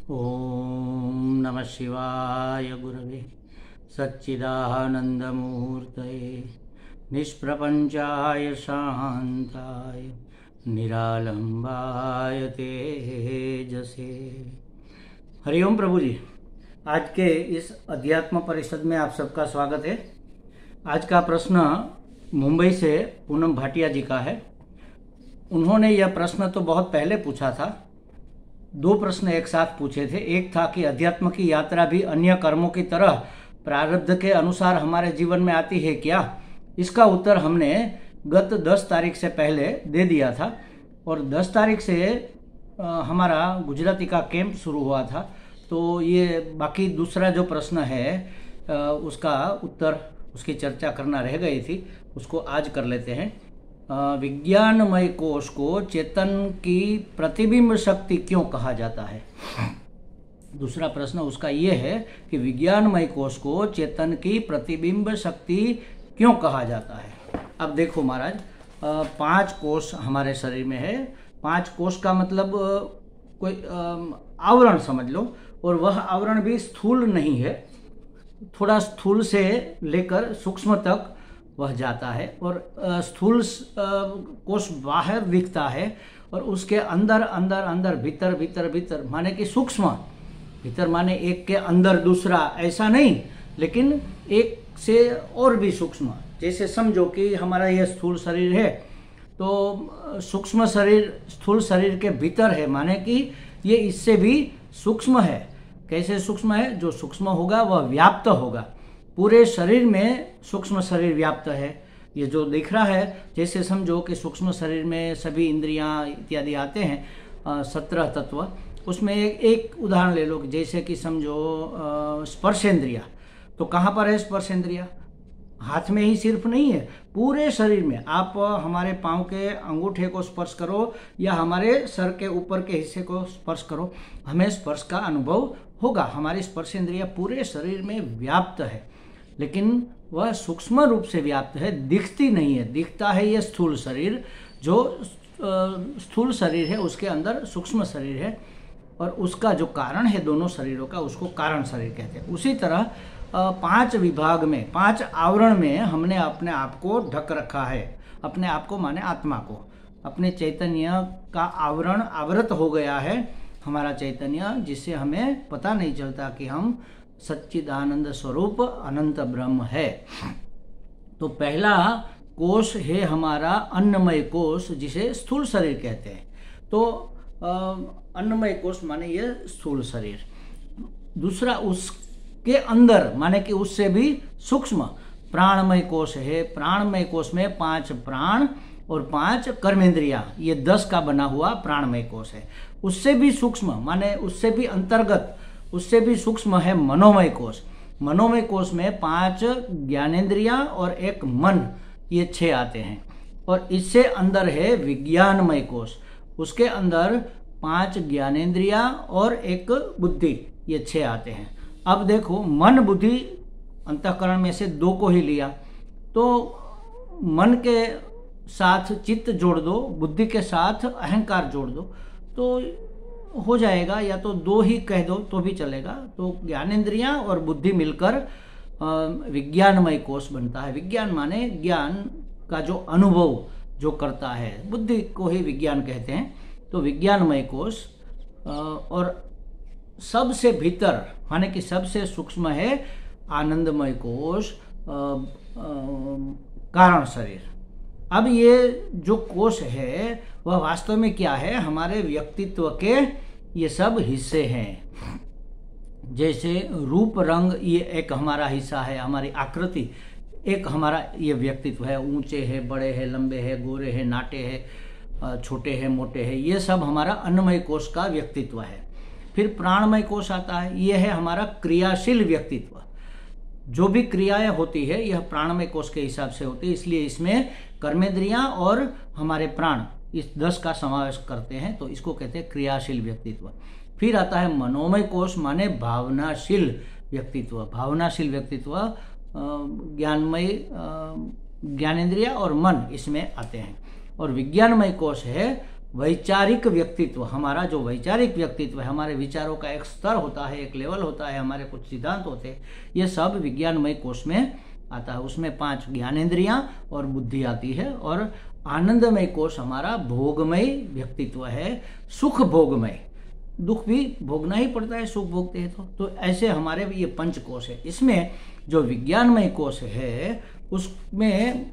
ओम नमः शिवाय गुरवे सच्चिदानंदमूर्तये निष्प्रपंचाय शांताय निरालंबाय तेजसे। हरिओम प्रभु जी, आज के इस अध्यात्म परिषद में आप सबका स्वागत है। आज का प्रश्न मुंबई से पूनम भाटिया जी का है। उन्होंने यह प्रश्न तो बहुत पहले पूछा था, दो प्रश्न एक साथ पूछे थे। एक था कि अध्यात्म की यात्रा भी अन्य कर्मों की तरह प्रारब्ध के अनुसार हमारे जीवन में आती है क्या? इसका उत्तर हमने गत 10 तारीख से पहले दे दिया था और 10 तारीख से हमारा गुजराती का कैंप शुरू हुआ था। तो ये बाकी दूसरा जो प्रश्न है उसका उत्तर, उसकी चर्चा करना रह गई थी, उसको आज कर लेते हैं। विज्ञानमय कोश को चेतन की प्रतिबिंब शक्ति क्यों कहा जाता है? दूसरा प्रश्न उसका ये है कि विज्ञानमय कोश को चेतन की प्रतिबिंब शक्ति क्यों कहा जाता है? अब देखो महाराज, 5 कोश हमारे शरीर में है। 5 कोश का मतलब कोई आवरण समझ लो, और वह आवरण भी स्थूल नहीं है, थोड़ा स्थूल से लेकर सूक्ष्म तक वह जाता है। और स्थूल कोश बाहर दिखता है और उसके अंदर अंदर अंदर भीतर भीतर भीतर माने कि सूक्ष्म, भीतर माने एक के अंदर दूसरा, ऐसा नहीं, लेकिन एक से और भी सूक्ष्म। जैसे समझो कि हमारा यह स्थूल शरीर है, तो सूक्ष्म शरीर स्थूल शरीर के भीतर है, माने कि ये इससे भी सूक्ष्म है। कैसे सूक्ष्म है? जो सूक्ष्म होगा वह व्याप्त होगा। पूरे शरीर में सूक्ष्म शरीर व्याप्त है। ये जो दिख रहा है, जैसे समझो कि सूक्ष्म शरीर में सभी इंद्रियां इत्यादि आते हैं, 17 तत्व। उसमें एक उदाहरण ले लो, जैसे कि समझो स्पर्शेंद्रिया। तो कहाँ पर है स्पर्शेंद्रिया? हाथ में ही सिर्फ नहीं है, पूरे शरीर में। आप हमारे पाँव के अंगूठे को स्पर्श करो या हमारे सर के ऊपर के हिस्से को स्पर्श करो, हमें स्पर्श का अनुभव होगा। हमारी स्पर्शेंद्रिया पूरे शरीर में व्याप्त है, लेकिन वह सूक्ष्म रूप से व्याप्त है, दिखती नहीं है। दिखता है ये स्थूल शरीर, जो स्थूल शरीर है उसके अंदर सूक्ष्म शरीर है, और उसका जो कारण है दोनों शरीरों का, उसको कारण शरीर कहते हैं। उसी तरह 5 विभाग में, 5 आवरण में हमने अपने आप को ढक रखा है। अपने आप को माने आत्मा को, अपने चैतन्य का आवरण आवृत हो गया है हमारा चैतन्य, जिससे हमें पता नहीं चलता कि हम सच्चिदानंद स्वरूप अनंत ब्रह्म है। तो पहला कोश है हमारा अन्नमय कोश, जिसे स्थूल शरीर कहते हैं। तो अन्नमय कोश माने ये स्थूल शरीर। दूसरा उसके अंदर माने कि उससे भी सूक्ष्म प्राणमय कोश है। प्राणमय कोश में 5 प्राण और 5 कर्मेंद्रिया, ये 10 का बना हुआ प्राणमय कोश है। उससे भी सूक्ष्म माने उससे भी अंतर्गत, उससे भी सूक्ष्म है मनोमय कोश। मनोमय कोश में 5 ज्ञानेंद्रिया और 1 मन, ये 6 आते हैं। और इससे अंदर है विज्ञानमय कोश, उसके अंदर 5 ज्ञानेंद्रिया और 1 बुद्धि, ये 6 आते हैं। अब देखो, मन बुद्धि अंतःकरण में से 2 को ही लिया, तो मन के साथ चित्त जोड़ दो, बुद्धि के साथ अहंकार जोड़ दो, तो हो जाएगा। या तो 2 ही कह दो तो भी चलेगा। तो ज्ञानेंद्रियां और बुद्धि मिलकर विज्ञानमय कोश बनता है। विज्ञान माने ज्ञान का जो अनुभव जो करता है, बुद्धि को ही विज्ञान कहते हैं। तो विज्ञानमय कोश, और सबसे भीतर माने कि सबसे सूक्ष्म है आनंदमय कोश, कारण शरीर। अब ये जो कोश है वह वास्तव में क्या है? हमारे व्यक्तित्व के ये सब हिस्से हैं। जैसे रूप रंग, ये एक हमारा हिस्सा है, हमारी आकृति एक हमारा ये व्यक्तित्व है। ऊंचे है, बड़े है, लंबे है, गोरे है, नाटे है, छोटे है, मोटे है, ये सब हमारा अन्नमय कोश का व्यक्तित्व है। फिर प्राणमय कोश आता है, ये है हमारा क्रियाशील व्यक्तित्व। जो भी क्रियाएं होती है यह प्राणमय कोश के हिसाब से होती है, इसलिए इसमें कर्मेंद्रियां और हमारे प्राण इस 10 का समावेश करते हैं, तो इसको कहते हैं क्रियाशील व्यक्तित्व। फिर आता है मनोमय कोश, माने भावनाशील व्यक्तित्व। भावनाशील व्यक्तित्व ज्ञानमय, ज्ञानेंद्रिय और मन इसमें आते हैं। और विज्ञानमय कोश है वैचारिक व्यक्तित्व, हमारा जो वैचारिक व्यक्तित्व है, हमारे विचारों का एक स्तर होता है, एक लेवल होता है, हमारे कुछ सिद्धांत होते हैं, ये सब विज्ञानमय कोश में आता है। उसमें 5 ज्ञानेंद्रियां और बुद्धि आती है, और आनंदमय कोश हमारा भोगमय व्यक्तित्व है, सुख भोगमय, दुख भी भोगना ही पड़ता है, सुख भोगते हैं तो ऐसे हमारे ये पंचकोश है। इसमें जो विज्ञानमय कोश है उसमें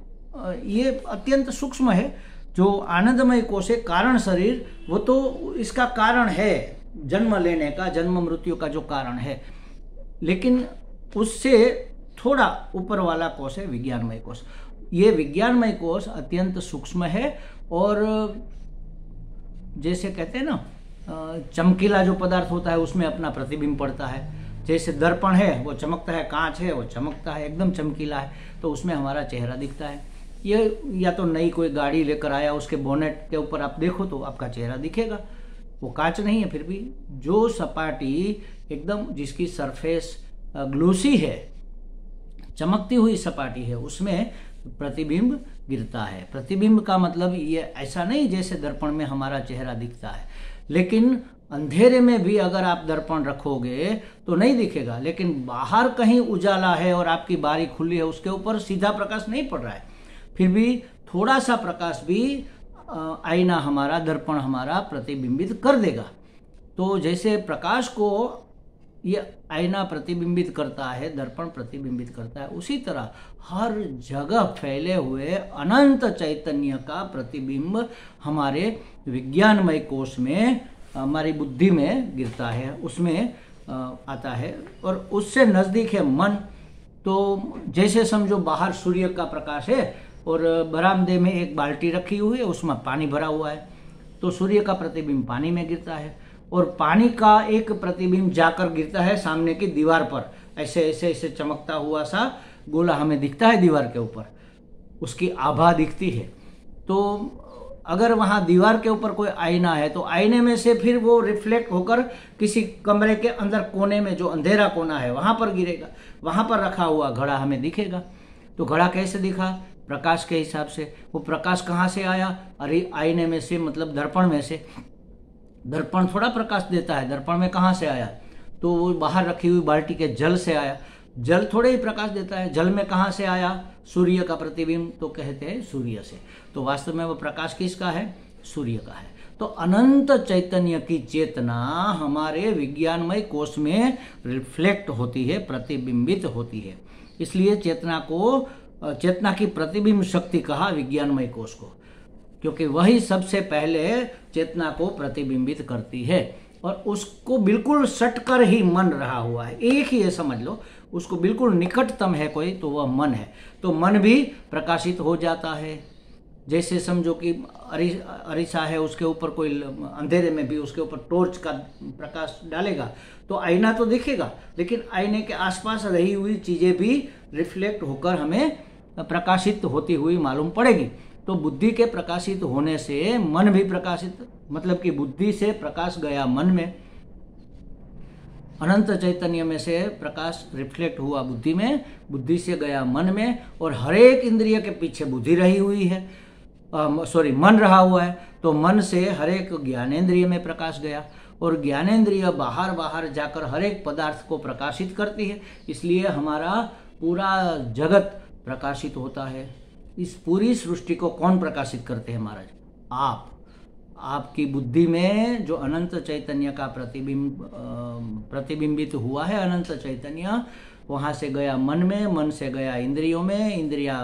ये अत्यंत सूक्ष्म है। जो आनंदमय कोश है, कारण शरीर, वो तो इसका कारण है, जन्म लेने का, जन्म मृत्यु का जो कारण है, लेकिन उससे थोड़ा ऊपर वाला कोश है विज्ञानमय कोश। ये विज्ञानमय कोश अत्यंत सूक्ष्म है, और जैसे कहते हैं ना, चमकीला जो पदार्थ होता है उसमें अपना प्रतिबिंब पड़ता है। जैसे दर्पण है वो चमकता है, कांच है वो चमकता है, एकदम चमकीला है, तो उसमें हमारा चेहरा दिखता है। ये या तो नई कोई गाड़ी लेकर आया, उसके बोनेट के ऊपर आप देखो तो आपका चेहरा दिखेगा, वो कांच नहीं है, फिर भी जो सपाटी एकदम जिसकी सरफेस ग्लोसी है, चमकती हुई सपाटी है, उसमें प्रतिबिंब गिरता है। प्रतिबिंब का मतलब ये ऐसा नहीं जैसे दर्पण में हमारा चेहरा दिखता है, लेकिन अंधेरे में भी अगर आप दर्पण रखोगे तो नहीं दिखेगा, लेकिन बाहर कहीं उजाला है और आपकी बारी खुली है, उसके ऊपर सीधा प्रकाश नहीं पड़ रहा है, फिर भी थोड़ा सा प्रकाश भी आईना हमारा, दर्पण हमारा प्रतिबिंबित कर देगा। तो जैसे प्रकाश को ये आईना प्रतिबिंबित करता है, दर्पण प्रतिबिंबित करता है, उसी तरह हर जगह फैले हुए अनंत चैतन्य का प्रतिबिंब हमारे विज्ञानमय कोश में, हमारी बुद्धि में गिरता है, उसमें आता है। और उससे नजदीक है मन। तो जैसे समझो बाहर सूर्य का प्रकाश है और बरामदे में एक बाल्टी रखी हुई है, उसमें पानी भरा हुआ है, तो सूर्य का प्रतिबिंब पानी में गिरता है, और पानी का एक प्रतिबिंब जाकर गिरता है सामने की दीवार पर, ऐसे ऐसे ऐसे चमकता हुआ सा गोला हमें दिखता है दीवार के ऊपर, उसकी आभा दिखती है। तो अगर वहां दीवार के ऊपर कोई आईना है तो आईने में से फिर वो रिफ्लेक्ट होकर किसी कमरे के अंदर कोने में, जो अंधेरा कोना है, वहां पर गिरेगा, वहां पर रखा हुआ घड़ा हमें दिखेगा। तो घड़ा कैसे दिखा? प्रकाश के हिसाब से। वो प्रकाश कहाँ से आया? अरे आईने में से, मतलब दर्पण में से। दर्पण थोड़ा प्रकाश देता है, दर्पण में कहाँ से आया? तो वो बाहर रखी हुई बाल्टी के जल से आया। जल थोड़े ही प्रकाश देता है, जल में कहाँ से आया? सूर्य का प्रतिबिंब, तो कहते हैं सूर्य से। तो वास्तव में वो प्रकाश किसका है? सूर्य का है। तो अनंत चैतन्य की चेतना हमारे विज्ञानमय कोश में रिफ्लेक्ट होती है, प्रतिबिंबित होती है। इसलिए चेतना की प्रतिबिंब शक्ति कहा विज्ञानमय कोश को, क्योंकि वही सबसे पहले चेतना को प्रतिबिंबित करती है, और उसको बिल्कुल सट कर ही मन रहा हुआ है। एक ही ये समझ लो, उसको बिल्कुल निकटतम है कोई, तो वह मन है। तो मन भी प्रकाशित हो जाता है। जैसे समझो कि अरीसा है, उसके ऊपर कोई अंधेरे में भी उसके ऊपर टॉर्च का प्रकाश डालेगा तो आईना तो दिखेगा, लेकिन आईने के आसपास रही हुई चीजें भी रिफ्लेक्ट होकर हमें प्रकाशित होती हुई मालूम पड़ेगी। तो बुद्धि के प्रकाशित होने से मन भी प्रकाशित, मतलब कि बुद्धि से प्रकाश गया मन में, अनंत चैतन्य में से प्रकाश रिफ्लेक्ट हुआ बुद्धि में, बुद्धि से गया मन में, और हरेक इंद्रिय के पीछे बुद्धि रही हुई है, मन रहा हुआ है। तो मन से हरेक ज्ञानेंद्रिय में प्रकाश गया, और ज्ञानेंद्रिय बाहर बाहर जाकर हरेक पदार्थ को प्रकाशित करती है। इसलिए हमारा पूरा जगत प्रकाशित होता है। इस पूरी सृष्टि को कौन प्रकाशित करते हैं महाराज? आप। आपकी बुद्धि में जो अनंत चैतन्य का प्रतिबिंबित हुआ है, अनंत चैतन्य वहाँ से गया मन में, मन से गया इंद्रियों में, इंद्रियां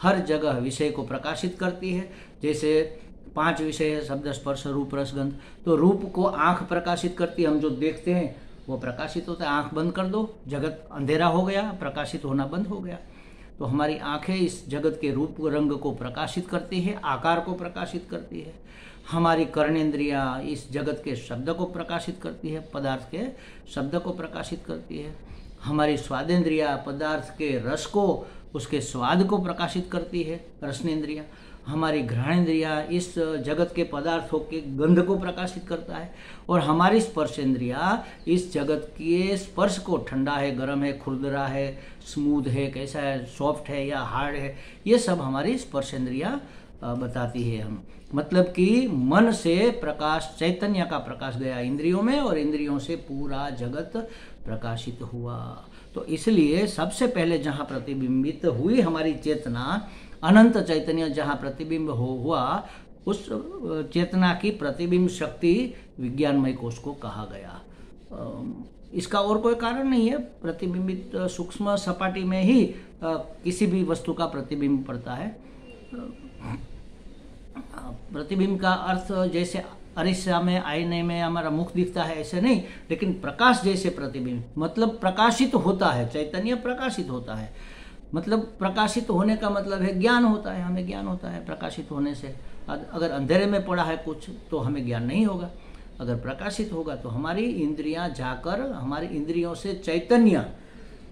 हर जगह विषय को प्रकाशित करती है। जैसे 5 विषय है, शब्द स्पर्श रूप रस गंध। तो रूप को आंख प्रकाशित करती है, हम जो देखते हैं वो प्रकाशित होता है। आंख बंद कर दो, जगत अंधेरा हो गया, प्रकाशित होना बंद हो गया। तो हमारी आंखें इस जगत के रूप रंग को प्रकाशित करती है, आकार को प्रकाशित करती है। हमारी कर्णेंद्रियां इस जगत के शब्द को प्रकाशित करती है, पदार्थ के शब्द को प्रकाशित करती है। हमारी स्वादेंद्रियां पदार्थ के रस को, उसके स्वाद को प्रकाशित करती है, रसनेंद्रियां। हमारी घ्राणेंद्रियां इस जगत के पदार्थों के गंध को प्रकाशित करता है, और हमारी स्पर्शेंद्रियां इस जगत के स्पर्श को, ठंडा है, गर्म है, खुरदरा है, स्मूथ है, कैसा है, सॉफ्ट है या हार्ड है, ये सब हमारी स्पर्शेंद्रियां बताती है हम। मतलब कि मन से प्रकाश, चैतन्य का प्रकाश गया इंद्रियों में और इंद्रियों से पूरा जगत प्रकाशित हुआ। तो इसलिए सबसे पहले जहाँ प्रतिबिंबित हुई हमारी चेतना, अनंत चैतन्य जहाँ प्रतिबिंब हुआ, उस चेतना की प्रतिबिंब शक्ति विज्ञानमय कोश को कहा गया। इसका और कोई कारण नहीं है। प्रतिबिंबित सूक्ष्म सपाटी में ही किसी भी वस्तु का प्रतिबिंब पड़ता है। प्रतिबिंब का अर्थ जैसे अरिसा में, आईने में हमारा मुख दिखता है ऐसे नहीं, लेकिन प्रकाश जैसे प्रतिबिंब, मतलब प्रकाशित होता है, चैतन्य प्रकाशित होता है। मतलब प्रकाशित होने का मतलब है ज्ञान होता है, हमें ज्ञान होता है प्रकाशित होने से। अगर अंधेरे में पड़ा है कुछ तो हमें ज्ञान नहीं होगा। अगर प्रकाशित होगा तो हमारी इंद्रियां जाकर, हमारी इंद्रियों से चैतन्य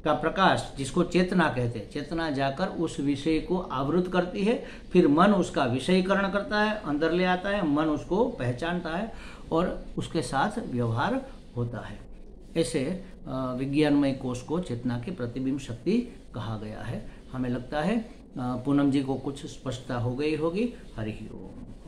का प्रकाश, जिसको चेतना कहते हैं, चेतना जाकर उस विषय को आवृत करती है। फिर मन उसका विषयीकरण करता है, अंदर ले आता है, मन उसको पहचानता है और उसके साथ व्यवहार होता है। ऐसे विज्ञानमय कोश को चेतना की प्रतिबिंब शक्ति कहा गया है। हमें लगता है पूनम जी को कुछ स्पष्टता हो गई होगी। हरि ओम।